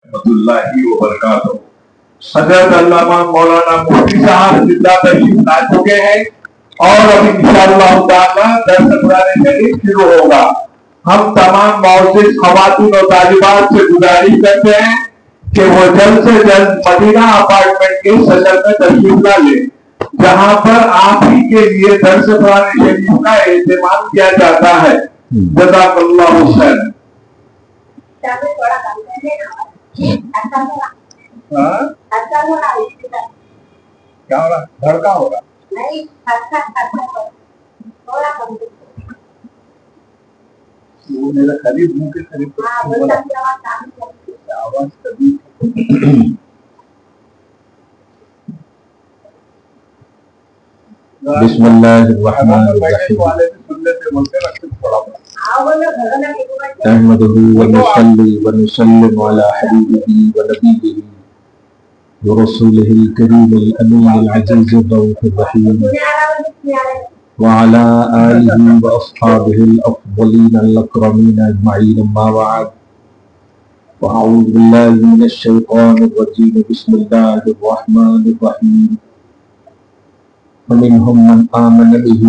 رحمۃ اللہ وبرکاتہ۔ حضرت علامہ مولانا مفتی صاحب زندہ تشریف لا چکے ہیں اور اب انشاءاللہ تعالی درس قرآن شریف شروع ہوگا۔ ہم تمام معزز خواتین و طالبات سے گزارش کرتے ہیں کہ وہ جلد سے جلد مدینہ اپارٹمنٹ کے سجل میں تشریف لا لیں، جہاں پر آپ ہی کے لیے درس قرآن شریف کا اہتمام کیا جاتا ہے۔ جزاک اللہ خیر۔ کیا ہو رہا؟ دھڑکا ہو رہا؟ وہ میرا قریب منہ کے قریب آواز قریب۔ بسم اللہ الرحمن الرحیم نحمده ونصلي ونسلم على حبيبه ونبيه ورسوله الكريم الأمين العزيز الرؤوف الرحيم وعلى آله وأصحابه الأفضلين الأكرمين أجمعين، أما بعد، وأعوذ بالله من الشيطان الرجيم، بسم الله الرحمن الرحيم، ومنهم من آمن به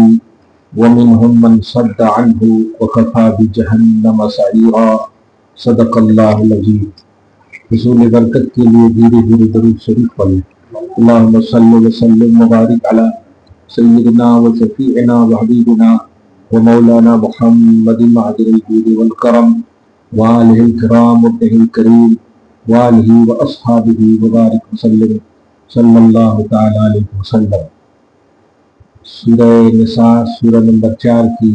ومنهم من صد عنه وكفى بجهنم سعيرا۔ صدق اللہ العظیم۔ حصول برکت کے لیے دھیرے دھیرے درود شریف پڑھیں۔ اللہم صلی وسلم وبارک علی سیدنا و شفیعنا و حبیبنا و مولانا محمد معدن الجود والکرم وآلہ الکرام وابنہ الکریم وآلہ و اصحابہ وبارک وسلم صلی اللہ تعالی علیہ وسلم۔ سورہ نساء سورہ نمبر 4 کی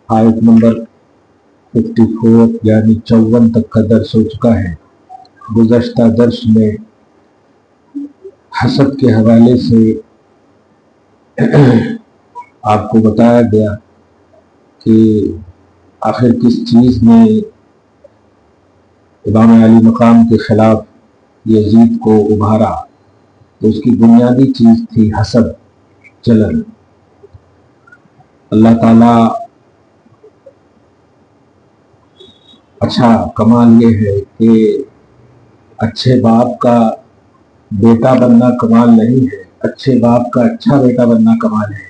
آیت نمبر 54 یعنی 54 تک کا درس ہو چکا ہے۔ گزشتہ درس میں حسد کے حوالے سے آپ کو بتایا گیا کہ آخر کس چیز نے امام علی مقام کے خلاف یزید کو ابھارا، تو اس کی بنیادی چیز تھی حسد، جلن۔ اللہ تعالیٰ اچھا کمال یہ ہے کہ اچھے باپ کا بیٹا بننا کمال نہیں ہے، اچھے باپ کا اچھا بیٹا بننا کمال ہے۔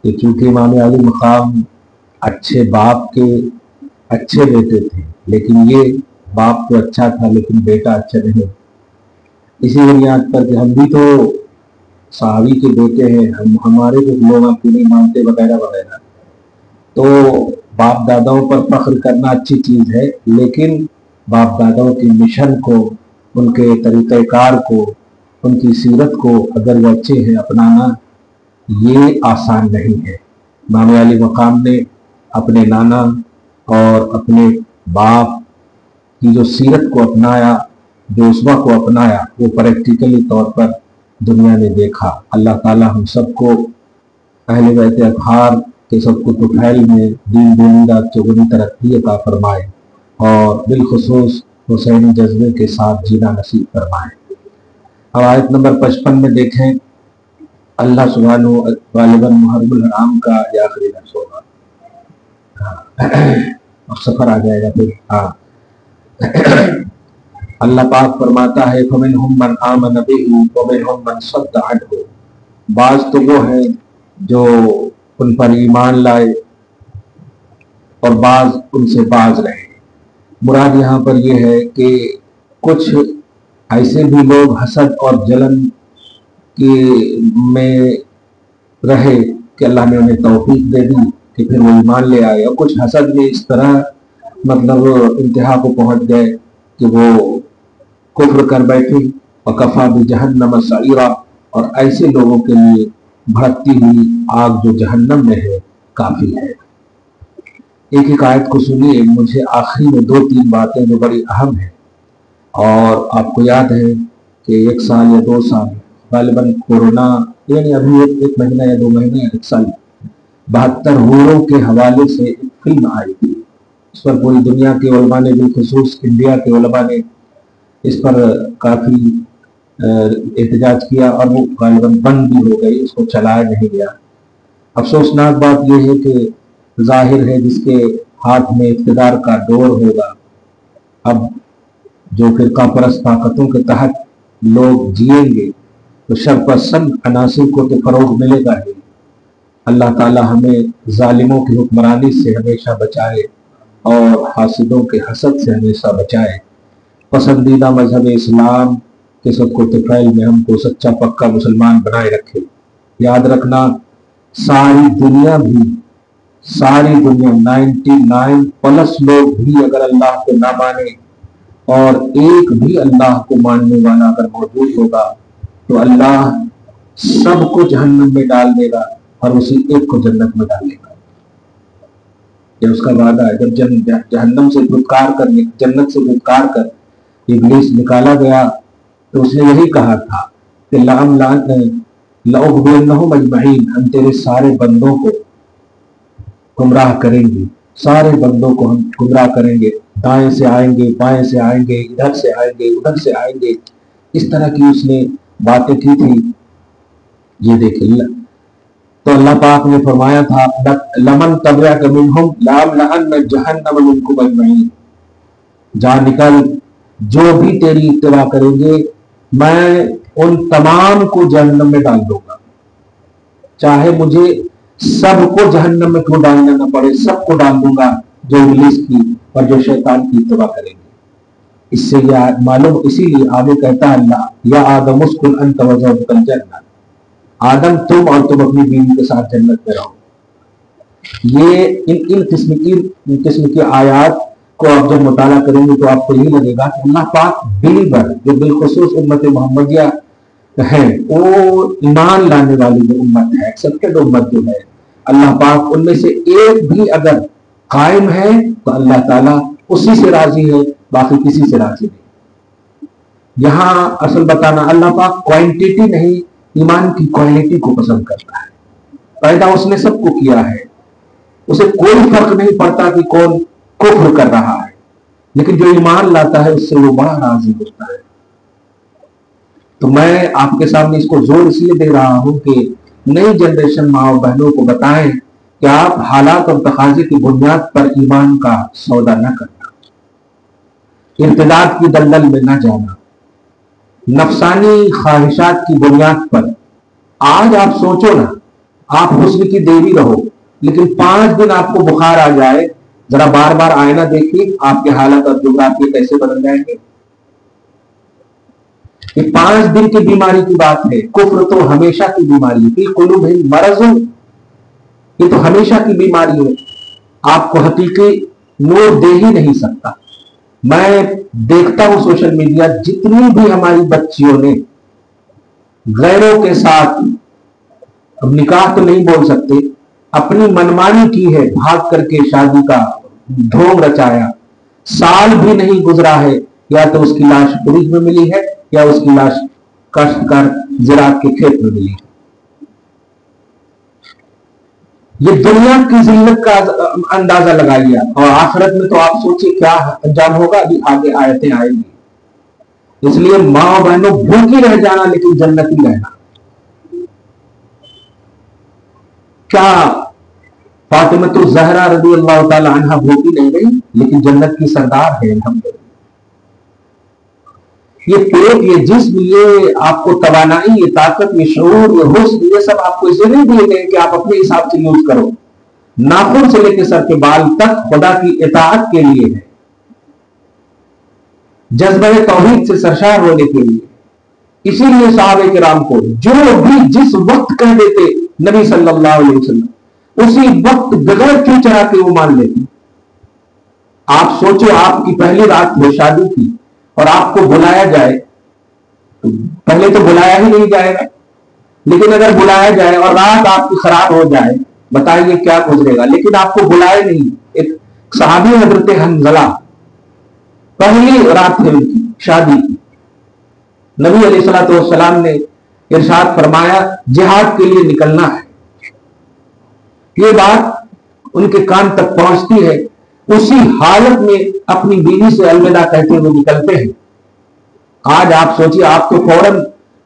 کہ چونکہ امام علی مقام اچھے باپ کے اچھے بیٹے تھے، لیکن یہ باپ تو اچھا تھا لیکن بیٹا اچھا نہیں۔ اسی بنیاد پر کہ ہم بھی تو صحابی کے بیٹے ہیں، ہمارے کو لوگ آپ کو نہیں مانتے وغیرہ وغیرہ، تو باپ داداؤں پر فخر کرنا اچھی چیز ہے، لیکن باپ داداؤں کے مشن کو، ان کے طریقہ کار کو، ان کی سیرت کو اگر وہ اچھے ہیں اپنانا یہ آسان نہیں ہے۔ امام علی مقام نے اپنے نانا اور اپنے باپ کی جو سیرت کو اپنایا، جو اسوہ کو اپنایا، وہ پریکٹیکلی طور پر دنیا نے دیکھا۔ اللہ تعالی ہم سب کو اہل بیت اطہار کے سب کو طفیل میں دین دنیا چگنی ترقی عطا فرمائے اور بالخصوص حسینی جذبے کے ساتھ جینا نصیب فرمائے۔ اب آیت نمبر 55 میں دیکھیں، اللہ سبحانہ غالباً محرم الحرام کا یہ آخری درس ہوگا، سفر آ جائے گا پھر۔ اللہ پاک فرماتا ہے فَمِنْهُمْ مَنْ آمَنَ بِهِ وَمِنْهُمْ مَنْ صَدَّ عَنْهُ۔ بعض تو وہ ہیں جو ان پر ایمان لائے اور بعض ان سے باز رہے۔ مراد یہاں پر یہ ہے کہ کچھ ایسے بھی لوگ حسد اور جلن کے میں رہے کہ اللہ نے انہیں توفیق دے دی کہ پھر وہ ایمان لے آئے، اور کچھ حسد میں اس طرح مطلب انتہا کو پہنچ گئے کہ وہ کفر کر بیٹھے، وَكَفَى بِجَهَنَّمَ سَعِيرًا، اور ایسے لوگوں کے لیے بھڑکتی ہوئی آگ جو جہنم میں ہے کافی ہے۔ ایک ایک آیت کو سنیے، مجھے آخری میں 2-3 باتیں جو بڑی اہم ہیں، اور آپ کو یاد ہے کہ 1 سال یا 2 سال غالباً کورونا، یعنی ابھی ایک مہینہ یا 2 مہینے یا 1 سال 72 ہوروں کے حوالے سے ایک فلم آئی تھی۔ اس پر پوری دنیا کے علماء نے، بالخصوص انڈیا کے علماء نے اس پر کافی احتجاج کیا، اور وہ غالباً بند بھی ہو گئی، اس کو چلایا نہیں گیا۔ افسوسناک بات یہ ہے کہ ظاہر ہے جس کے ہاتھ میں اقتدار کا ڈور ہوگا اب جو فرقہ پرست طاقتوں کے تحت لوگ جئیں گے تو شر پسند عناصر کو تو فروغ ملے گا ہی۔ اللہ تعالی ہمیں ظالموں کی حکمرانی سے ہمیشہ بچائے اور حاسدوں کے حسد سے ہمیشہ بچائے۔ پسندیدہ مذہب اسلام کے سب کو طفیل میں ہم کو سچا پکا مسلمان بنائے رکھے۔ یاد رکھنا، ساری دنیا 99+ لوگ بھی اگر اللہ کو نہ مانے اور ایک بھی اللہ کو ماننے والا اگر موجود ہوگا تو اللہ سب کو جہنم میں ڈال دے گا اور اسی ایک کو جنت میں ڈالے گا۔ یہ اس کا وعدہ ہے۔ جب جہنم سے دھتکار کر جنت سے دھتکار کر ابلیس نکالا گیا تو اس نے یہی کہا تھا کہ لَأُغْوِيَنَّهُمْ أَجْمَعِينَ، ہم تیرے سارے بندوں کو گمراہ کریں گے، سارے بندوں کو ہم گمراہ کریں گے، دائیں سے آئیں گے، بائیں سے آئیں گے، ادھر سے آئیں گے، ادھر سے آئیں گے، اس طرح کی اس نے باتیں کی تھی۔ یہ دیکھیے تو اللہ پاک نے فرمایا تھا لَمَنْ تَبِعَكَ مِنْهُمْ لَأَمْلَأَنَّ جَهَنَّمَ مِنْكُمْ أَجْمَعِينَ، جا نکل، جو بھی تیری اتباع کریں گے میں ان تمام کو جہنم میں ڈال دوں گا، چاہے مجھے سب کو جہنم میں کیوں ڈالنا نہ پڑے، سب کو ڈال دوں گا جو ابلیس کی اور جو شیطان کی اتباع کریں گے۔ اس سے یہ معلوم، اسی لیے آگے کہتا ہے اللہ یا آدم اسکن انت وزوجک الجنہ، آدم تم اور تم اپنی بیوی کے ساتھ جنت میں رہو۔ یہ ان قسم کی آیات کو آپ جب مطالعہ کریں گے تو آپ کو یہی لگے گا کہ اللہ پاک بلیور جو بالخصوص امت محمدیہ ہے، وہ ایمان لانے والی جو امت ہے، ایکسپٹڈ امت جو ہے، اللہ پاک ان میں سے ایک بھی اگر قائم ہے تو اللہ تعالیٰ اسی سے راضی ہے، باقی کسی سے راضی نہیں۔ یہاں اصل بتانا، اللہ پاک کوانٹیٹی نہیں، ایمان کی کوالٹی کو پسند کرتا ہے۔ پیدا اس نے سب کو کیا ہے، اسے کوئی فرق نہیں پڑتا کہ کون کفر کر رہا ہے، لیکن جو ایمان لاتا ہے اس سے وہ بڑا راضی ہوتا ہے۔ تو میں آپ کے سامنے اس کو زور اس لیے دے رہا ہوں کہ نئی جنریشن ماں اور بہنوں کو بتائیں کہ آپ حالات اور تقاضے کی بنیاد پر ایمان کا سودا نہ کرنا، ارتداد کی دلدل میں نہ جانا، نفسانی خواہشات کی بنیاد پر۔ آج آپ سوچو نا، آپ حسن کی دیوی رہو، لیکن 5 دن آپ کو بخار آ جائے، ذرا بار بار آئینہ دیکھیے آپ کے حالت اور جغرافیہ کیسے بدل جائیں گے۔ یہ 5 دن کی بیماری کی بات ہے، کفر تو ہمیشہ کی بیماری ہے، فی قلوبہم مرض، یہ تو ہمیشہ کی بیماری ہے، آپ کو حقیقی نور دے ہی نہیں سکتا۔ میں دیکھتا ہوں سوشل میڈیا، جتنی بھی ہماری بچیوں نے غیروں کے ساتھ، اب نکاح تو نہیں بول سکتے، اپنی منمانی کی ہے، بھاگ کر کے شادی کا ڈھونگ رچایا، سال بھی نہیں گزرا ہے، یا تو اس کی لاش فریج میں ملی ہے یا اس کی لاش کاشتکار زراعت کے کھیت میں ملی ہے۔ یہ دنیا کی ذلت کا اندازہ لگائیے، اور آخرت میں تو آپ سوچیے کیا انجام ہوگا، ابھی آگے آیتیں آئیں گی۔ اس لیے ماں اور بہنوں بھوکی رہ جانا لیکن جنتی رہنا۔ کیا فاطمہ الزہرا رضی اللہ تعالی عنہا بھوکی نہیں رہی، لیکن جنت کی سردار ہے الحمدللہ۔ یہ پیٹ، یہ جسم، یہ آپ کو توانائی، یہ طاقت، یہ شعور، یہ حسن، یہ سب آپ کو اسے نہیں دیے گئے کہ آپ اپنے حساب سے یوز کرو۔ ناخن سے لے کے سر کے بال تک خدا کی اطاعت کے لیے ہے، جذبہ توحید سے سرشار ہونے کے لیے۔ اسی لیے صحابہ کرام کو جو بھی جس وقت کہہ دیتے نبی صلی اللہ علیہ وسلم، اسی وقت بغیر کیوں چرا کے وہ مان لیتے۔ آپ سوچو، آپ کی پہلی رات ہو شادی کی اور آپ کو بلایا جائے، تو پہلے تو بلایا ہی نہیں جائے گا، لیکن اگر بلایا جائے اور رات آپ کی خراب ہو جائے، بتائیے کیا گزرے گا۔ لیکن آپ کو بلائے نہیں۔ ایک صحابی حضرت حنظلہ، پہلی رات ہے ان کی شادی کی، نبی علیہ الصلوۃ والسلام نے ارشاد فرمایا جہاد کے لیے نکلنا ہے۔ یہ بات ان کے کان تک پہنچتی ہے، اسی حالت میں اپنی بیوی سے الوداع کہتے ہوئے نکلتے ہیں۔ آج آپ سوچیے، آپ تو فوراً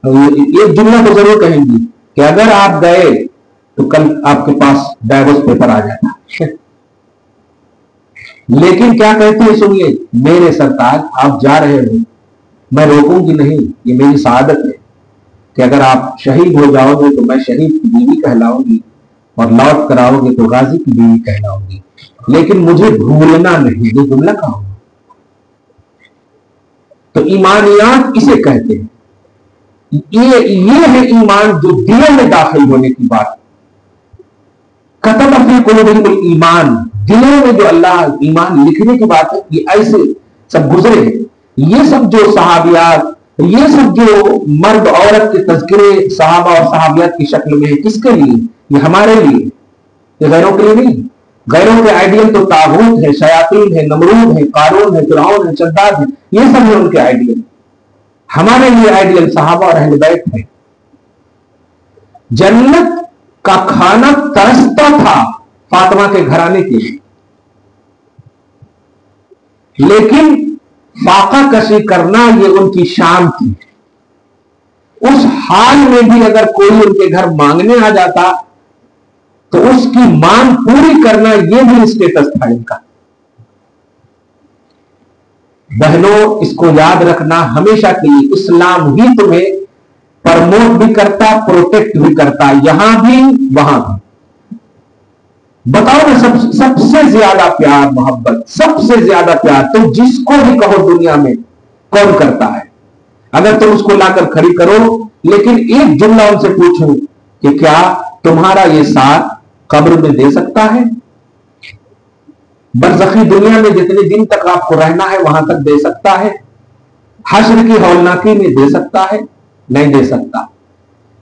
ایک جملہ تو ضرور کہیں گی کہ اگر آپ گئے تو کل آپ کے پاس ڈائیورس پیپر آ جاتا۔ لیکن کیا کہتے ہیں سنیے، میرے سرتاج آپ جا رہے ہو، میں روکوں گی نہیں، یہ میری سعادت ہے کہ اگر آپ شہید ہو جاؤ گے تو میں شہید کی بیوی کہلاؤں گی، اور لوٹ کر آؤ گے تو غازی کی بیوی کہلاؤں گی، لیکن مجھے بھولنا نہیں۔ یہ جملہ کہاں ہو؟ تو ایمانیات اسے کہتے ہیں، یہ ہے ایمان جو دلوں میں داخل ہونے کی بات۔ کتب فی قلوبہم الایمان، دلوں میں جو اللہ ایمان لکھنے کی بات ہے، یہ ایسے سب گزرے ہیں۔ یہ سب جو صحابیات، یہ سب جو مرد عورت کے تذکرے صحابہ اور صحابیات کی شکل میں ہے، کس کے لیے؟ یہ ہمارے لیے، یہ غیروں کے لیے نہیں۔ غیروں کے آئیڈیل تو طاغوت ہے، شیاطین ہے، نمرود ہے، قارون ہے، فرعون ہے، شداد ہے، یہ سب ہے ان کے آئیڈیل۔ ہمارے لیے آئیڈیل صحابہ اور اہل بیت ہے۔ جنت کا کھانا ترستا تھا فاطمہ کے گھرانے کے لیے، لیکن فاقہ کشی کرنا یہ ان کی شان تھی۔ اس حال میں بھی اگر کوئی ان کے گھر مانگنے آ جاتا تو اس کی مانگ پوری کرنا یہ بھی اسٹیٹس تھا ان کا۔ بہنوں، اس کو یاد رکھنا ہمیشہ کے لیے، اسلام ہی تمہیں پرموٹ بھی کرتا، پروٹیکٹ بھی کرتا، یہاں بھی وہاں بھی۔ بتاؤ نا، سب سے زیادہ پیار، محبت، سب سے زیادہ پیار تم جس کو بھی کہو دنیا میں کون کرتا ہے؟ اگر تم اس کو لا کر کھڑی کرو، لیکن ایک جملہ ان سے پوچھو کہ کیا تمہارا یہ ساتھ قبر میں دے سکتا ہے؟ برزخی دنیا میں جتنے دن تک آپ کو رہنا ہے وہاں تک دے سکتا ہے؟ حشر کی ہولناکی میں دے سکتا ہے؟ نہیں دے سکتا۔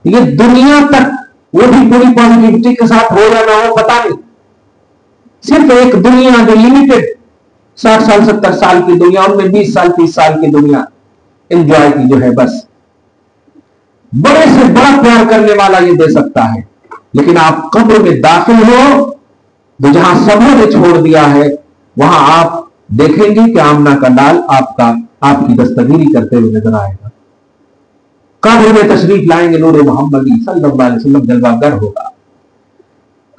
یہ دنیا تک، وہ بھی پوری پازیٹیوٹی کے ساتھ ہو یا نہ ہو پتا نہیں، صرف ایک دنیا جو لمیٹڈ 60 سال 70 سال کی دنیا، ان میں 20 سال 30 سال کی دنیا انجوائے کی جو ہے، بس بڑے سے بڑا پیار کرنے والا یہ دے سکتا ہے۔ لیکن آپ قبر میں داخل ہو تو جہاں سبوں نے چھوڑ دیا ہے، وہاں آپ دیکھیں گے کہ آمنہ کا لال آپ کی دستگیری کرتے ہوئے نظر آئے گا۔ قبر میں تشریف لائیں گے نور محمدی صلی اللہ علیہ وسلم، جلوہ گر ہوگا۔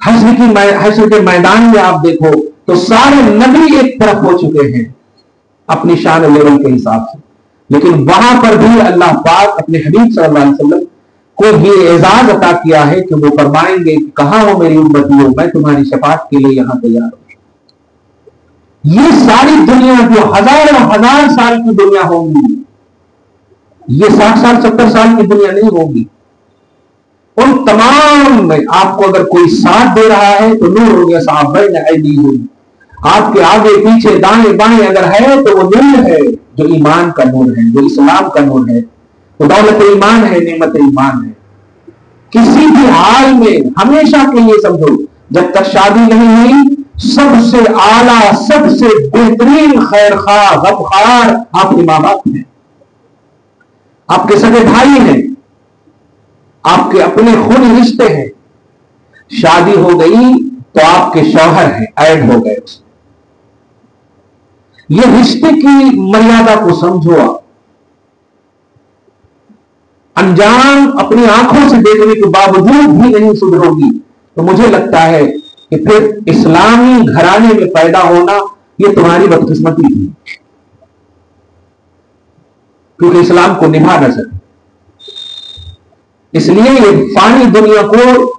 حشر کے میدان میں آپ دیکھو تو سارے نبی ایک طرف ہو چکے ہیں اپنی شان و لیول کے حساب سے، لیکن وہاں پر بھی اللہ پاک اپنے حبیب صلی اللہ علیہ وسلم کو یہ اعزاز عطا کیا ہے کہ وہ فرمائیں گے کہ کہاں ہو میری امتیوں، میں تمہاری شفاعت کے لیے یہاں تیار ہوں۔ یہ ساری دنیا جو ہزار سال کی دنیا ہوگی، یہ 60 سال 70 سال کی دنیا نہیں ہوگی۔ ان تمام میں آپ کو اگر کوئی ساتھ دے رہا ہے تو نور ہو گیا صاحب بین ایدیہم، آپ کے آگے پیچھے دائیں بائیں اگر ہے تو وہ نور ہے جو ایمان کا نور ہے، جو اسلام کا نور ہے، وہ دولت ایمان ہے، نعمت ایمان ہے۔ کسی بھی حال میں ہمیشہ کے لیے سمجھو، جب تک شادی نہیں ہوئی، سب سے اعلیٰ، سب سے بہترین خیر خواہ، غمخوار آپ کے ماں باپ ہیں، آپ کے سگے بھائی ہیں، آپ کے اپنے خون رشتے ہیں۔ شادی ہو گئی تو آپ کے شوہر ہیں، ایڈ ہو گئے اس میں۔ یہ رشتے کی مریادہ کو سمجھو۔ آپ انجام اپنی آنکھوں سے دیکھنے کے باوجود بھی نہیں سدھرو گی تو مجھے لگتا ہے کہ پھر اسلامی گھرانے میں پیدا ہونا یہ تمہاری بدقسمتی تھی، کیونکہ اسلام کو نبھا نہ سکے۔ اس لیے یہ فانی دنیا کو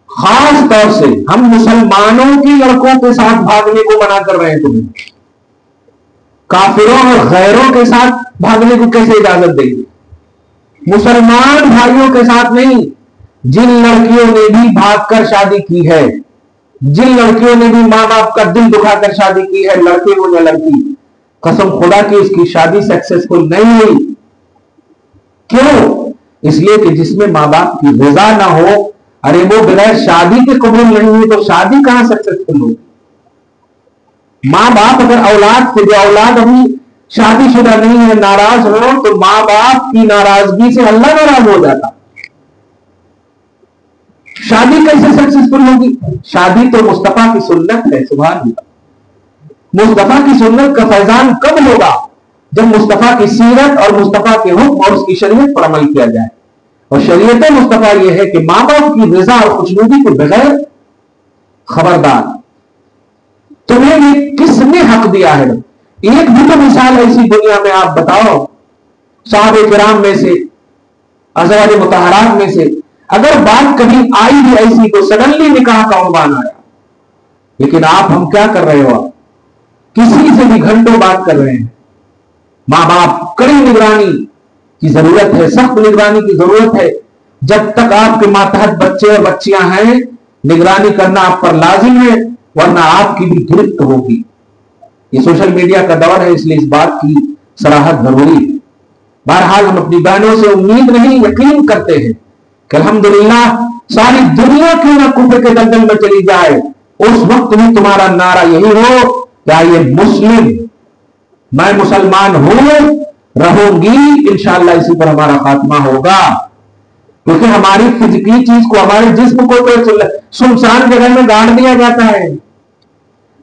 خاص طور سے ہم مسلمانوں کی لڑکوں کے ساتھ بھاگنے کو منع کر رہے ہیں، تمہیں کافروں اور غیروں کے ساتھ بھاگنے کو کیسے اجازت دیں گے؟ مسلمان بھائیوں کے ساتھ نہیں۔ جن لڑکیوں نے بھی بھاگ کر شادی کی ہے، جن لڑکیوں نے بھی ماں باپ کا دل دکھا کر شادی کی ہے، لڑکے ہو یا لڑکی، قسم خدا کی اس کی شادی سکسیسفل نہیں ہوئی۔ کیوں؟ اس لیے کہ جس میں ماں باپ کی رضا نہ ہو، ارے وہ بغیر شادی کے قبول نہیں ہوئی تو شادی کہاں سکسیسفل ہوگی؟ ماں باپ اگر اولاد سے، جو اولاد ابھی شادی شدہ نہیں ہے، ناراض ہو تو ماں باپ کی ناراضگی سے اللہ ناراض ہو جاتا۔ شادی کیسے سکسیسفل ہوگی؟ شادی تو مصطفیٰ کی سنت ہے، سبحان اللہ۔ مصطفیٰ کی سنت کا فیضان کب ہوگا؟ جب مصطفیٰ کی سیرت اور مصطفیٰ کے حکم اور اس کی شریعت پر عمل کیا جائے۔ اور شریعت مصطفیٰ یہ ہے کہ ماں باپ کی رضا اور خوشنودی کے بغیر خبردار۔ تمہیں یہ کس نے حق دیا ہے؟ ایک بھی تو مثال ایسی دنیا میں آپ بتاؤ صحابہ کرام میں سے، ازواج مطہرات میں سے، اگر بات کبھی آئی بھی ایسی تو سڈنلی نکاح کا عنوان آیا. لیکن آپ ہم کیا کر رہے ہو؟ کسی سے بھی گھنٹوں بات کر رہے ہیں. ماں باپ کڑی نگرانی کی ضرورت ہے، سخت نگرانی کی ضرورت ہے. جب تک آپ کے ماتحت بچے اور بچیاں ہیں نگرانی کرنا آپ پر لازم ہے، ورنہ آپ کی بھی گرفت ہوگی. یہ سوشل میڈیا کا دور ہے، اس لیے اس بات کی صراحت ضروری ہے. بہرحال ہم اپنی بہنوں سے امید نہیں یقین کرتے ہیں کہ الحمدللہ ساری دنیا کیوں نہ کفر کے دلدل میں چلی جائے، اس وقت بھی تمہارا نعرہ یہی ہو کہ یہ مسلم، میں مسلمان ہوں، رہوں گی، انشاءاللہ اسی پر ہمارا خاتمہ ہوگا. کیونکہ ہماری فزیکی چیز کو، ہمارے جسم کو تو سنسان جگہ میں گاڑ دیا جاتا ہے.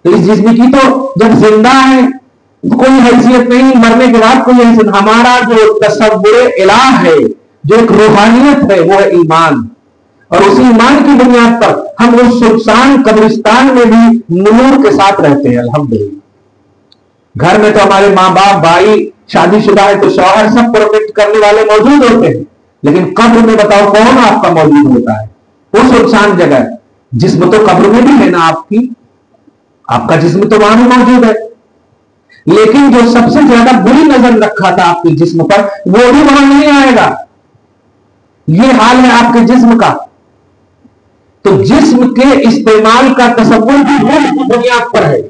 اس جسم کی تو جب زندہ ہے کوئی حیثیت نہیں، مرنے کے بعد کوئی حیثیت. ہمارا جو تصور الہ ہے، جو ایک روحانیت ہے، وہ ہے ایمان. اور اس ایمان کی بنیاد پر ہم اس سنسان قبرستان میں بھی نور کے ساتھ رہتے ہیں الحمدللہ. گھر میں تو ہمارے ماں باپ، بھائی شادی شدہ ہے تو شوہر سب پروٹیکٹ کرنے والے موجود ہوتے ہیں، لیکن قبر میں بتاؤ کون آپ کا موجود ہوتا ہے؟ وہ سنسان جگہ. جسم تو قبر میں بھی ہے نا آپ کی، آپ کا جسم تو وہاں بھی موجود ہے، لیکن جو سب سے زیادہ بری نظر رکھا تھا آپ کے جسم پر وہ بھی وہاں نہیں آئے گا. یہ حال ہے آپ کے جسم کا. تو جسم کے استعمال کا تصور بھی روح کی بنیاد پر ہے.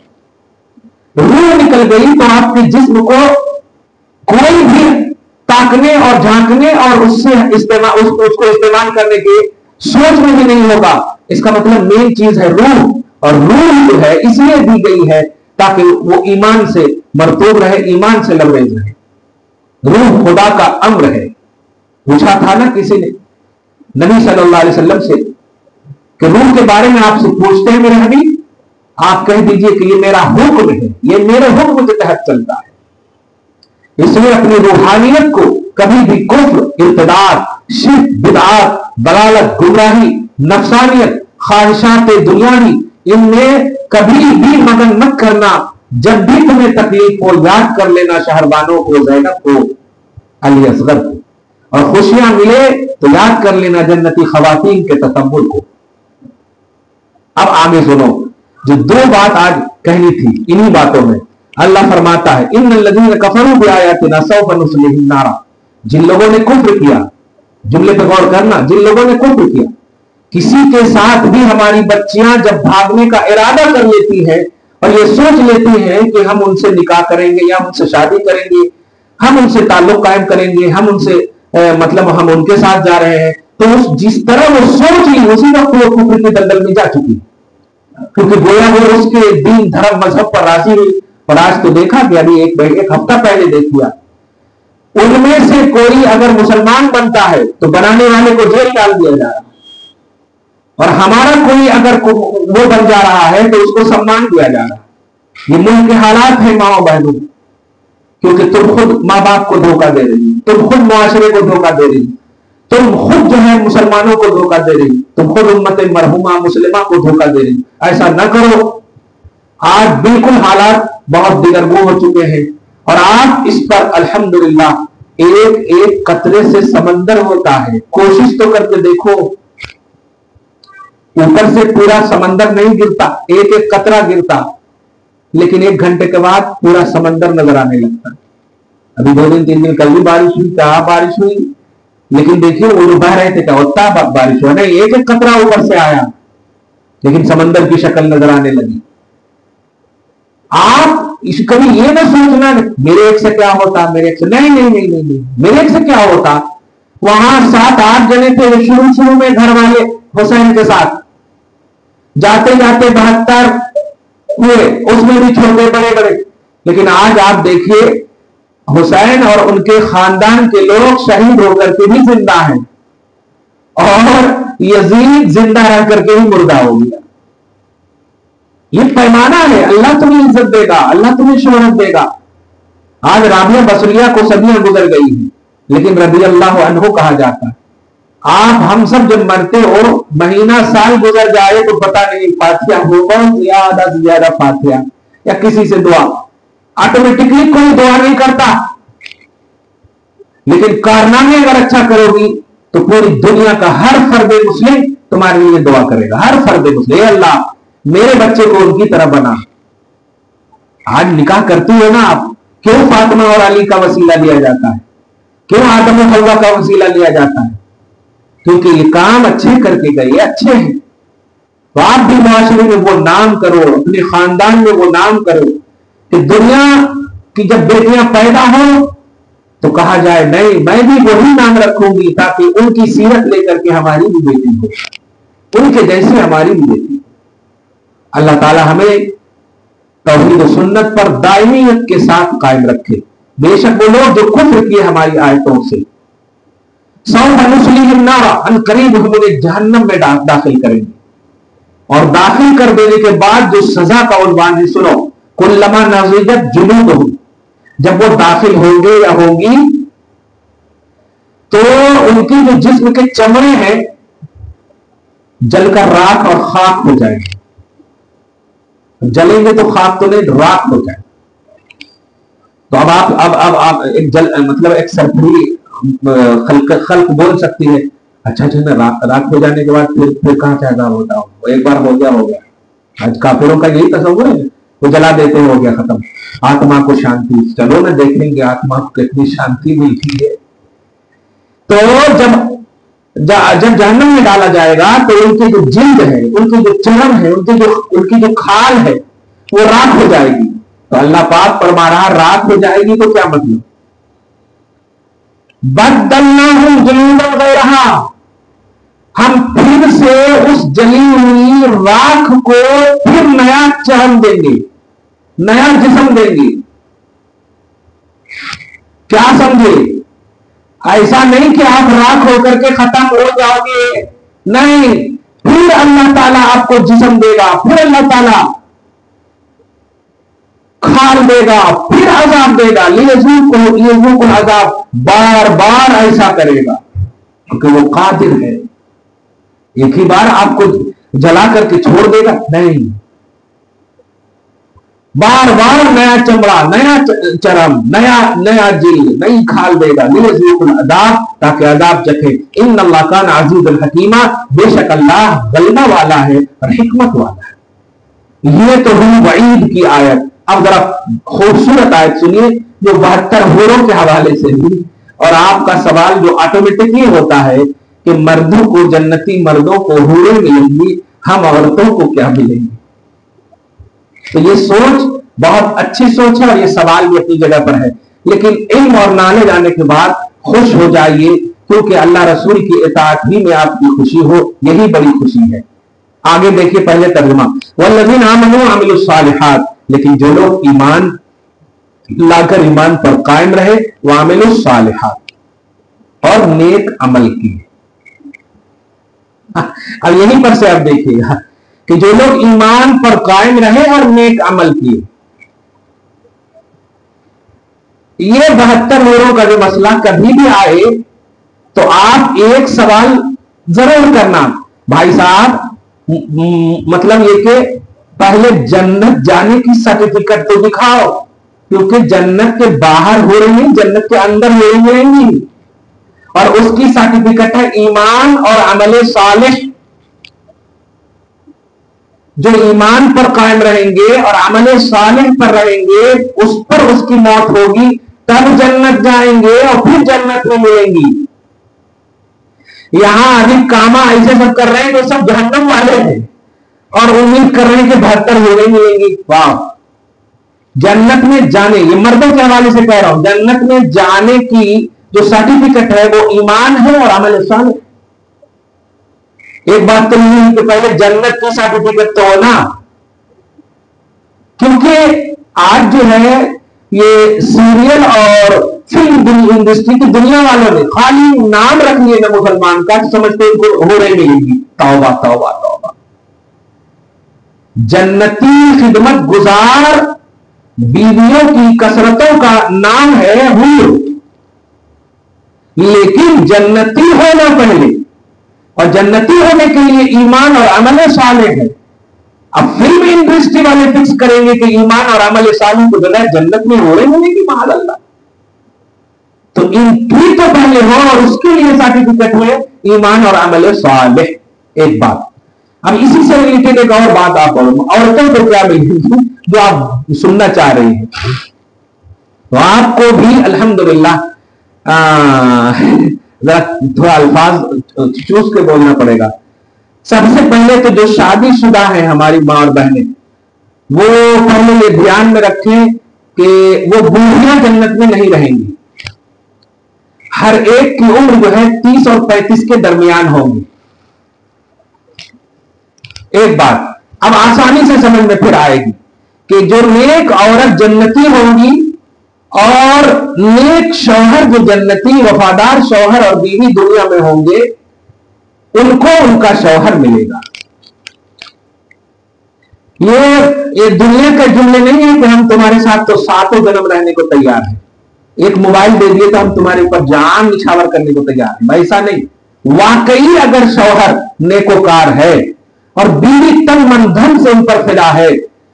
روح نکل گئی تو آپ کے جسم کو کوئی بھی تاکنے اور جھانکنے اور اس سے اس کو استعمال کرنے کی سوچ میں بھی نہیں ہوگا. اس کا مطلب مین چیز ہے روح، اور روح جو ہے اس لیے دی گئی ہے تاکہ وہ ایمان سے مرطوب رہے، ایمان سے لبریز رہے. روح خدا کا امر ہے. پوچھا تھا نا کسی نے نبی صلی اللہ علیہ وسلم سے کہ روح کے بارے میں آپ سے پوچھتے ہیں میرے حبیب، آپ کہہ دیجئے کہ یہ میرا حکم ہے، یہ میرے حکم کے تحت چلتا ہے. اس لیے اپنی روحانیت کو کبھی بھی کفر، ارتداد، شرک، بدعات، ضلالت، گمراہی، نفسانیت، خواہشات دنیاوی ان میں کبھی بھی مگن مت کرنا. جب بھی تمہیں تکلیف ہو یاد کر لینا شہربانوں کو، زینب کو، علی اصغر کو، اور خوشیاں ملے تو یاد کر لینا جنتی خواتین کے تصور کو. اب آگے سنو، جو دو بات آج کہنی تھی انہی باتوں میں اللہ فرماتا ہے ان الذین کفروا بآیاتنا سوف نصلیہم نارا. جن لوگوں نے کفر کیا، جملے پہ غور کرنا، جن لوگوں نے کفر کیا، کسی کے ساتھ بھی ہماری بچیاں جب بھاگنے کا ارادہ کر لیتی ہیں اور یہ سوچ لیتی ہیں کہ ہم ان سے نکاح کریں گے یا ہم ان سے شادی کریں گے، ہم ان سے تعلق قائم کریں گے، ہم ان سے مطلب ہم ان کے ساتھ جا رہے ہیں، تو جس طرح وہ سوچ لی اسی وقت وہ کفر کے دلدل میں جا چکی. کیونکہ گویا وہ اس کے دین دھرم مذہب پر راضی ہوئی. اور آج تو دیکھا کہ ابھی ایک ہفتہ پہلے دیکھ لیا، ان میں سے کوئی اگر مسلمان بنتا ہے تو بنانے والے کو جیل ڈال دیا جا رہا ہے، اور ہمارا کوئی اگر وہ بن جا رہا ہے تو اس کو سمان دیا جا رہا ہے. یہ ملک کے حالات ہیں ماں بہنوں، کیونکہ تم خود ماں باپ کو دھوکہ دے رہی، تم خود معاشرے کو دھوکہ دے رہی، تم خود جو ہے مسلمانوں کو دھوکہ دے رہی، تم خود امت مرحومہ مسلمہ کو دھوکہ دے رہی. ایسا نہ کرو. آج بالکل حالات بہت دگرگوں ہو چکے ہیں، اور آپ اس پر الحمدللہ ایک ایک قطرے سے سمندر ہوتا ہے. کوشش تو کر کے دیکھو، اوپر سے پورا سمندر نہیں گرتا، ایک ایک قطرہ گرتا، لیکن ایک گھنٹے کے بعد پورا سمندر نظر آنے لگتا. ابھی 2 دن 3 دن کل بھی بارش ہوئی، کیا بارش ہوئی، لیکن دیکھیے وہ بہ رہے تھے کیا ہوتا بارش ہوا نہیں، ایک ایک قطرہ اوپر سے آیا لیکن سمندر کی شکل نظر آنے لگی. آپ کبھی یہ نہ سوچنا میرے ایک سے کیا ہوتا، میرے ایک سے نہیں نہیں نہیں نہیں میرے ایک سے کیا ہوتا. وہاں 7-8 جنے تھے شروع میں گھر والے حسین کے ساتھ، جاتے جاتے 72 ہوئے، اس میں بھی چھوٹے بڑے بڑے. لیکن آج آپ دیکھیے حسین اور ان کے خاندان کے لوگ شہید ہو کر کے بھی زندہ ہیں، اور یزید زندہ رہ کر کے بھی مردہ ہو گیا. یہ پیمانہ ہے. اللہ تمہیں عزت دے گا، اللہ تمہیں شہرت دے گا. آج رابعہ بصریہ کو صدیاں گزر گئی ہیں لیکن رضی اللہ عنہ کہا جاتا ہے. آپ ہم سب جب مرتے ہو مہینہ سال گزر جائے تو پتہ نہیں فاتحہ ہو بہت زیادہ سے زیادہ فاتحہ یا کسی سے دعا، آٹومیٹکلی کوئی دعا نہیں کرتا، لیکن کارنامے اگر اچھا کرو گی تو پوری دنیا کا ہر فرد مسلم تمہارے لیے دعا کرے گا. ہر فرد مسلم، اے اللہ میرے بچے کو ان کی طرح بنا. آج نکاح کرتی ہو نا آپ، کیوں فاطمہ اور علی کا وسیلہ لیا جاتا ہے؟ کیوں آدم و حوا کا وسیلہ لیا جاتا ہے؟ کیونکہ یہ کام اچھے کر کے گئے، اچھے ہیں. تو آپ بھی معاشرے میں وہ نام کرو، اپنے خاندان میں وہ نام کرو کہ دنیا کی جب بیٹیاں پیدا ہو تو کہا جائے نہیں میں بھی وہی نام رکھوں گی تاکہ ان کی سیرت لے کر کے ہماری بھی بیٹی ہو، ان کے جیسے ہماری بھی بیٹی ہو. اللہ تعالی ہمیں توحید و سنت پر دائمیت کے ساتھ قائم رکھے. بے شک وہ لوگ جو کفر کیے ہماری آیتوں سے، سوف نصلیہم نارا، ان قریب ہم انہیں جہنم میں داخل کریں گے، اور داخل کر دینے کے بعد جو سزا کا عنوان ہے سنو، کلما نضجت جلودہم، جب وہ داخل ہوں گے یا ہوں گی تو ان کی جو جسم کے چمڑے ہیں جل کر راکھ اور خاک ہو جائیں گے. جلیں گے تو خاک تو نہیں، راکھ ہو جائے. تو اب آپ مطلب ایک سرپری خلق بول سکتی ہے اچھا راکھ ہو جانے کے بعد پھر کہاں سے عذاب ہوتا ہو، ایک بار ہو گیا. آج کافروں کا یہی تصور ہے، وہ جلا دیتے ہو گیا ختم. آتما کو شانتی، چلو نہ دیکھیں گے آتما کو کتنی شانتی ملتی ہے. تو جب جہنم میں ڈالا جائے گا تو ان کی جو جلد ہے، ان کی جو چرم ہے، ان کی جو کھال ہے وہ راکھ ہو جائے گی. تو اللہ پاک فرما رہا راکھ ہو جائے گی تو کیا مطلب؟ بدلناہم جلودا غیرہا، ہم پھر سے اس جلی ہوئی راکھ کو پھر نیا چرم دیں گے، نیا جسم دیں گے. کیا سمجھے؟ ایسا نہیں کہ آپ راکھ ہو کر کے ختم ہو جاؤ گے، نہیں، پھر اللہ تعالیٰ آپ کو جسم دے گا، پھر اللہ تعالیٰ کھال دے گا، پھر عذاب دے گا. لیذوقوا العذاب، بار بار ایسا کرے گا کیونکہ وہ قادر ہے. ایک ہی بار آپ کو جلا کر کے چھوڑ دے گا نہیں، بار بار نیا چمڑا، نیا چرم، نیا جلد، نئی کھال دے گا. لیذوقوا العذاب، تاکہ عذاب چکھے. ان اللہ کان عزیزا حکیما، بے شک اللہ غلبہ والا ہے اور حکمت والا ہے. یہ تو ہوئی وعید کی آیت. اب ذرا خوبصورت آیت سنیے جو 72 حوروں کے حوالے سے ہوئی. اور آپ کا سوال جو آٹومیٹکلی ہوتا ہے کہ مردوں کو، جنتی مردوں کو حوریں ملیں گی، ہم عورتوں کو کیا ملیں گی؟ تو یہ سوچ بہت اچھی سوچ ہے اور یہ سوال بھی اپنی جگہ پر ہے. لیکن علم اور نالج آنے کے بعد خوش ہو جائیے، کیونکہ اللہ رسول کی اطاعت ہی میں آپ کی خوشی ہو، یہی بڑی خوشی ہے. آگے دیکھیے پہلے ترجمہ، والذین آمنوا وعملوا الصالحات، لیکن جو لوگ ایمان لا کر ایمان پر قائم رہے، وعملوا الصالحات، اور نیک عمل کیے. اب یہیں پر سے آپ دیکھیے گا کہ جو لوگ ایمان پر قائم رہے اور نیک عمل کیے. یہ 72 حوروں کا جو مسئلہ کبھی بھی آئے تو آپ ایک سوال ضرور کرنا، بھائی صاحب مطلب یہ کہ پہلے جنت جانے کی سرٹیفکیٹ تو دکھاؤ، کیونکہ جنت کے باہر ہو رہی ہیں، جنت کے اندر ہو رہی ہیں، اور اس کی سرٹیفکیٹ ہے ایمان اور عمل صالح. جو ایمان پر قائم رہیں گے اور عمل صالح پر رہیں گے، اس پر اس کی موت ہوگی، تب جنت جائیں گے اور پھر جنت میں ملیں گی. یہاں ابھی کاما ایسے سب کر رہے ہیں جو سب جہنم والے ہیں اور امید کر رہے ہیں کہ 72 ہو گئی ملیں گی. واہ! جنت میں جانے، یہ مردوں کے حوالے سے کہہ رہا ہوں، جنت میں جانے کی جو سرٹیفکیٹ ہے وہ ایمان ہے اور عمل صالح. ایک بات تو نہیں کہ پہلے جنت کی سرٹیفکیٹ تو ہونا، کیونکہ آج جو ہے یہ سیریل اور فلم انڈسٹری کی دنیا والوں نے خالی نام رکھ لیے نا مسلمان کا، سمجھتے ان کو ہو رہے ملیں گی. توبہ توبہ توبہ! جنتی خدمت گزار بیویوں کی کثرتوں کا نام ہے حور، لیکن جنتی ہونا پہلے اور جنتی ہونے کے لیے ایمان اور عمل صالح ہے. اب فلم انڈسٹری والے فکس کریں گے کہ ایمان اور عمل صالح کو بغیر جنت میں ہو رہے ہونے کی معاذ اللہ. تو ان کی تو پہلے ہو اور اس کے لیے سرٹیفکیٹ ہوئے ایمان اور عمل صالح. ایک بات. اب اسی سے ریلیٹڈ ایک اور بات آپ عورتوں کو کیا ملے گی جو آپ سننا چاہ رہی ہیں. تو آپ کو بھی الحمدللہ تھوڑا الفاظ چوس کے بولنا پڑے گا. سب سے پہلے تو جو شادی شدہ ہیں ہماری ماں اور بہنیں, وہ پہلے یہ دھیان میں رکھیں کہ وہ بوڑھیاں جنت میں نہیں رہیں گی. ہر ایک کی عمر جو ہے 30 اور 35 کے درمیان ہوگی. ایک بات اب آسانی سے سمجھ میں پھر آئے گی کہ جو نیک عورت جنتی ہوگی اور نیک شوہر جو جنتی وفادار شوہر اور بیوی دنیا میں ہوں گے, ان کو ان کا شوہر ملے گا. یہ دنیا کا جملے نہیں ہے کہ ہم تمہارے ساتھ تو 7 جنم رہنے کو تیار ہیں, ایک موبائل دے دیے تو ہم تمہارے اوپر جان نچھاور کرنے کو تیار ہیں. ایسا نہیں. واقعی اگر شوہر نیکوکار ہے اور بیوی تن من دھن سے ان پر فدا ہے,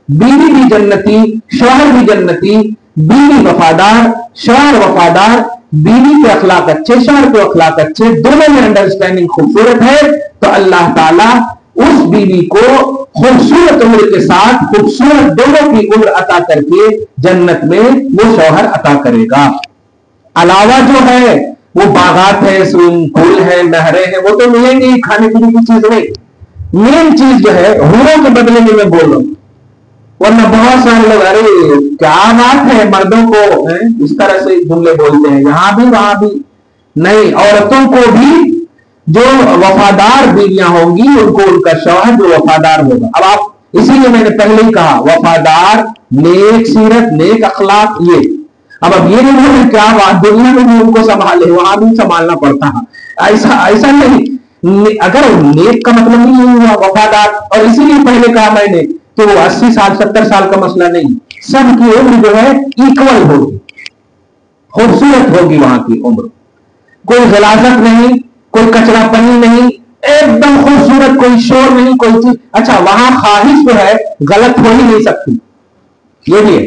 بیوی بھی جنتی شوہر بھی جنتی, بیوی وفادار شوہر وفادار, بیوی کے اخلاق اچھے شوہر کے اخلاق اچھے, دونوں میں انڈرسٹینڈنگ خوبصورت ہے, تو اللہ تعالیٰ اس بیوی کو خوبصورت عمر کے ساتھ خوبصورت دونوں کی عمر عطا کر کے جنت میں وہ شوہر عطا کرے گا. علاوہ جو ہے وہ باغات ہے, سوئمنگ پول ہے, نہریں ہیں, وہ تو ملیں گی, کھانے پینے کی چیز نہیں. مین چیز جو ہے حوروں کے بدلے میں بول رہا ہوں. ورنہ بہت سارے لوگ ارے کیا بات ہے مردوں کو اس طرح سے جملے بولتے ہیں, یہاں بھی وہاں بھی نہیں. عورتوں کو بھی جو وفادار بیویاں ہوں گی ان کو ان کا شوہر جو وفادار ہوگا. اب آپ اسی لیے میں نے پہلے ہی کہا وفادار, نیک سیرت, نیک اخلاق. یہ اب یہ نہیں بولے کیا بات دنیا میں بھی ان کو سنبھالے وہاں بھی سنبھالنا پڑتا ہے, ایسا نہیں. اگر نیک کا مطلب نہیں ہوا وفادار, اور اسی لیے پہلے کہا میں نے کہ وہ 80 سال 70 سال کا مسئلہ نہیں, سب کی عمر جو ہے ایکول ہوگی, خوبصورت ہوگی وہاں کی عمر, کوئی غلاظت نہیں, کوئی کچرا پنی نہیں, ایک دم خوبصورت, کوئی شور نہیں, کوئی چیز. اچھا وہاں خواہش جو ہے غلط ہو ہی نہیں سکتی, یہ بھی ہے.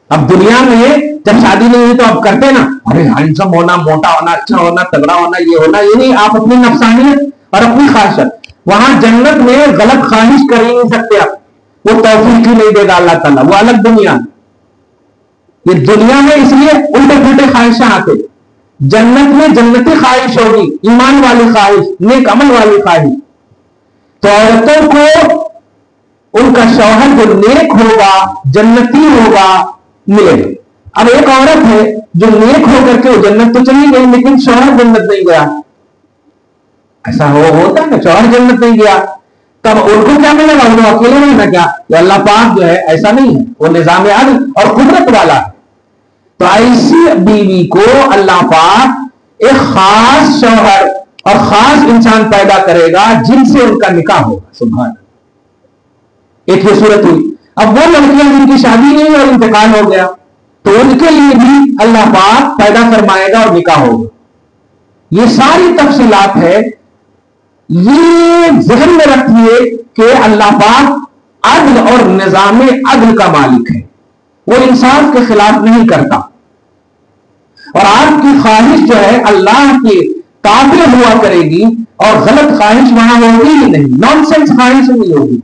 اب دنیا میں جب شادی نہیں ہوئی تو آپ کرتے نا, ارے ہینڈسم ہونا, موٹا ہونا, اچھا ہونا, تگڑا ہونا, یہ ہونا, یہ نہیں. آپ اپنی نفسانیت اور اپنی خواہشات. وہاں جنت میں غلط خواہش کر ہی نہیں سکتے آپ, وہ توفیق ہی نہیں دے گا اللہ تعالیٰ, وہ الگ دنیا. یہ دنیا میں اس لیے الٹے پھلٹے خواہشیں آتے. جنت میں جنتی خواہش ہوگی, ایمان والی خواہش, نیک عمل والی خواہش. تو عورتوں کو ان کا شوہر جو نیک ہوگا جنتی ہوگا ملے گا. اب ایک عورت ہے جو نیک ہو کر کے وہ جنت تو چلی گئی لیکن شوہر جنت نہیں گیا, ایسا ہوتا ہے نا, شوہر جنت نہیں گیا, تب ان کو کیا ملے گا؟ انہوں اکیلے رہنا کیا؟ اللہ پاک جو ہے ایسا نہیں ہے, وہ نظام عدل اور قدرت والا ہے. تو ایسی بیوی کو اللہ پاک ایک خاص شوہر اور خاص انسان پیدا کرے گا جن سے ان کا نکاح ہوگا. سبحان. ایک یہ صورت ہوئی. اب وہ لڑکیاں جن کی شادی نہیں اور انتقال ہو گیا تو ان کے لیے بھی اللہ پاک پیدا فرمائے گا اور نکاح ہوگا. یہ ساری تفصیلات ہے. یہ ذہن میں رکھیے کہ اللہ پاک عدل اور نظام عدل کا مالک ہے, وہ انصاف کے خلاف نہیں کرتا. اور آپ کی خواہش جو ہے اللہ کے تابع ہوا کرے گی اور غلط خواہش وہاں ہوگی ہی نہیں, نان سینس خواہش نہیں ہوگی.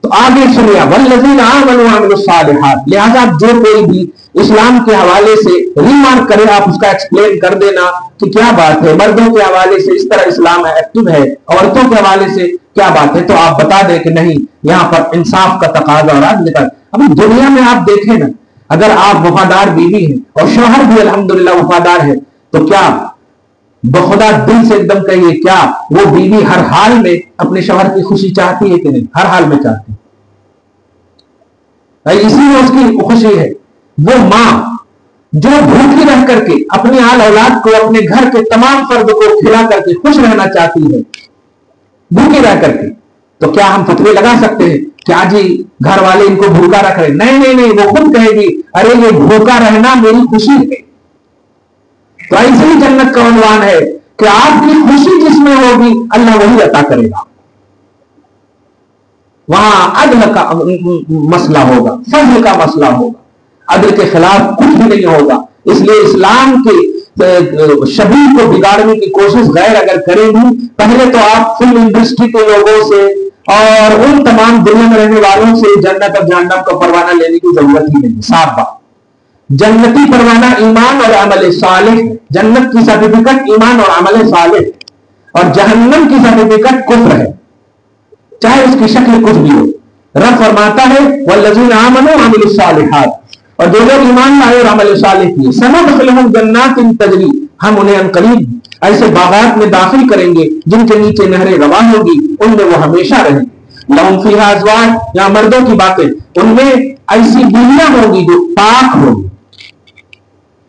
تو آگے سنیا والذین آمنوا وعملوا الصالحات. لہذا جو کوئی بھی اسلام کے حوالے سے ریمارک کرے آپ اس کا ایکسپلین کر دینا کہ کیا بات ہے, مردوں کے حوالے سے اس طرح اسلام ایکٹیو ہے, عورتوں کے حوالے سے کیا بات ہے, تو آپ بتا دیں کہ نہیں یہاں پر انصاف کا تقاضا اور عدل کا. اب دنیا میں آپ دیکھیں نا, اگر آپ وفادار بیوی ہیں اور شوہر بھی الحمدللہ وفادار ہے تو کیا بخدا دل سے ایک دم کہیے کیا وہ بیوی ہر حال میں اپنے شوہر کی خوشی چاہتی ہے کہ نہیں؟ ہر حال میں چاہتی ہے. اسی میں اس کی خوشی ہے. وہ ماں جو بھوکی رہ کر کے اپنی آل اولاد کو اپنے گھر کے تمام فرد کو کھلا کر کے خوش رہنا چاہتی ہے بھوکی رہ کر کے, تو کیا ہم فتوے لگا سکتے ہیں کیا جی گھر والے ان کو بھوکا رکھ رہے؟ نہیں نہیں نہیں, وہ خود کہے گی ارے یہ بھوکا رہنا میری خوشی ہے. تو ایسے ہی جنت کا عنوان ہے کہ آپ کی خوشی جس میں ہوگی اللہ وہی عطا کرے گا. وہاں عدل کا مسئلہ ہوگا, فضل کا مسئلہ ہوگا, عدل کے خلاف کچھ بھی نہیں ہوگا. اس لیے اسلام کے شبیہ کو بگاڑنے کی کوشش غیر اگر کریں گی, پہلے تو آپ فلم انڈسٹری کے لوگوں سے اور ان تمام دنیا میں رہنے والوں سے جنت اور جہنم کا پروانہ لینے کی ضرورت ہی نہیں. صاف بات, جنتی پروانہ ایمان اور عمل صالح, جنت کی سرٹیفکیٹ ایمان اور عمل صالح, اور جہنم کی سرٹیفکیٹ کفر ہے, چاہے اس کی شکل کچھ بھی ہو. رب فرماتا ہے والذین آمنوا وعملوا الصالحات, اور جو لوگ ایمان لائے اور عمل صالح کیے, سندخلہم جنات تجری, ہم انہیں عنقریب ایسے باغات میں داخل کریں گے جن کے نیچے نہریں رواں ہوگی, ان میں وہ ہمیشہ رہیں گے. لہم فیہا ازواج, یہاں مردوں کی باتیں, ان میں ایسی بیویاں ہوں گی جو پاک ہوں گی.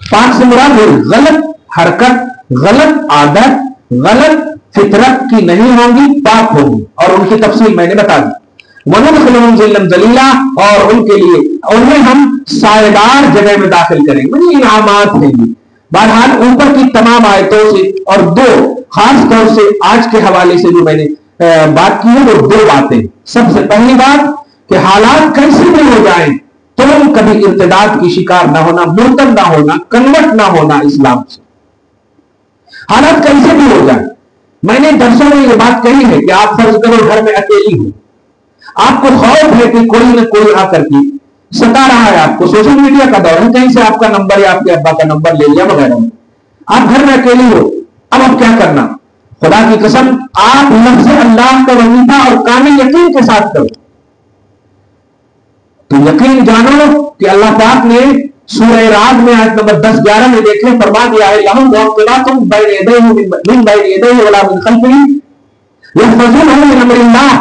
پاک سے مراد غلط حرکت, غلط عادت, غلط فطرت کی نہیں ہوں گی, پاک ہوں گی, اور ان کی تفصیل میں نے بتا دی. وَنُدْخِلُهُمْ ظِلًّا ظَلِيلًا, اور ان کے لیے انہیں ہم سائیدار جگہ میں داخل کریں گے. یہ انعامات ہیں. بہرحال اوپر کی تمام آیتوں سے اور دو خاص طور سے آج کے حوالے سے جو میں نے بات کی ہے وہ دو باتیں. سب سے پہلی بات کہ حالات کیسے بھی ہو جائیں تم کبھی ارتداد کی شکار نہ ہونا, مرتد نہ ہونا, کنورٹ نہ ہونا اسلام سے. حالات کیسے بھی ہو جائیں. میں نے درسوں میں یہ بات کہی ہے کہ آپ فرض کرو گھر میں اکیلی ہو, آپ کو خوف ہے کہ کوئی نہ کوئی آ کر کے ستا رہا ہے آپ کو, سوشل میڈیا کا دور ہے, کہیں سے آپ کا نمبر یا آپ کے ابا کا نمبر لے لیا وغیرہ. آپ گھر میں اکیلی ہو, اب آپ کیا کرنا؟ خدا کی قسم آپ لفظ اللہ کا وظیفہ اور کامل یقین کے ساتھ کرو. تو یقین جانو کہ اللہ پاک نے سورہ رعد میں آیت نمبر 10-11 میں دیکھیں فرما دیا ہے لہم معقبات بین یدیہ من بین یدیہ ولا من خلفہ یحفظونہ من امر اللہ,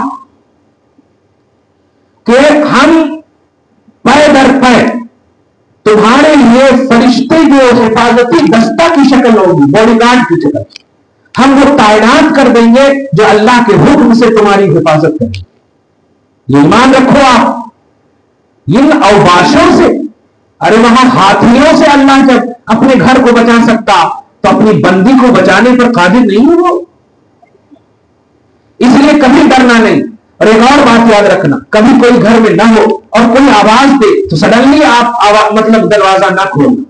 کہ ہم پے در پے تمہارے لیے فرشتے جو حفاظتی دستہ کی شکل ہوگی, باڈی گارڈ کی شکل, ہم وہ تعینات کر دیں گے جو اللہ کے حکم سے تمہاری حفاظت کریں. یہ ایمان رکھو آپ. ان اوباشوں سے, ارے وہاں ہاتھیوں سے اللہ جب اپنے گھر کو بچا سکتا تو اپنی بندی کو بچانے پر قادر نہیں ہو. اس لیے کبھی ڈرنا نہیں. اور ایک اور بات یاد رکھنا, کبھی کوئی گھر میں نہ ہو اور کوئی آواز دے تو سڈنلی آپ مطلب دروازہ نہ کھولنا.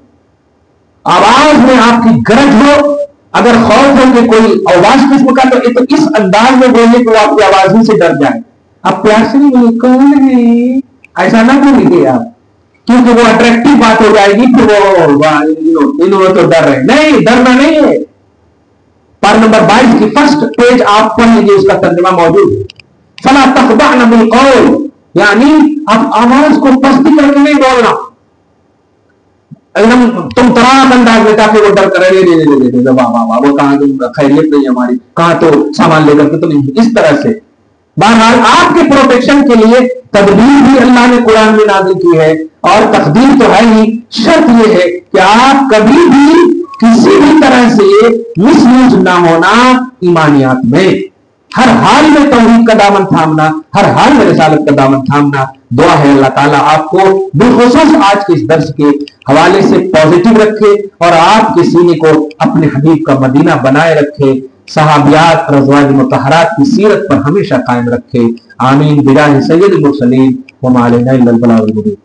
آواز میں آپ کی گرج ہو, اگر خوف ہو کہ کوئی آواز قسم کا, تو اس انداز میں بولنے کہ وہ آپ کی آواز ہی سے ڈر جائے. آپ پیار سے نہیں بولے کون ہے, ایسا نہ بولیے آپ, کیونکہ وہ اٹریکٹیو بات ہو جائے گی, پھر وہ تو ڈر رہے. نہیں, ڈرنا نہیں ہے. پارہ نمبر 22 کی فرسٹ پیج آپ پڑھ لیجیے, اس کا ترجمہ موجود ہے. فلا تخضعن بالقول, یعنی آپ آواز کو پستی کر کے نہیں بولنا ایک دم تم تراک انداز میں, تاکہ وہ ڈر کرے وہ کہاں خیریت نہیں ہماری, کہاں تو سامان لے کر کے تو نہیں, اس طرح سے. بہرحال آپ کے پروٹیکشن کے لیے تدبیر بھی اللہ نے قرآن میں نازل کی ہے, اور تقدیر تو ہے ہی. شرط یہ ہے کہ آپ کبھی بھی کسی بھی طرح سے مس یوز نہ ہونا ایمانیات میں. ہر حال میں توحید کا دامن تھامنا, ہر حال میں رسالت کا دامن تھامنا. دعا ہے اللہ تعالیٰ آپ کو بالخصوص آج کے اس درس کے حوالے سے پازیٹیو رکھے, اور آپ کے سینے کو اپنے حبیب کا مدینہ بنائے رکھے, صحابیات اور ازواج مطہرات کی سیرت پر ہمیشہ قائم رکھے. آمین. بجاہ سید المرسلین وما علینا الا البلاغ المبین.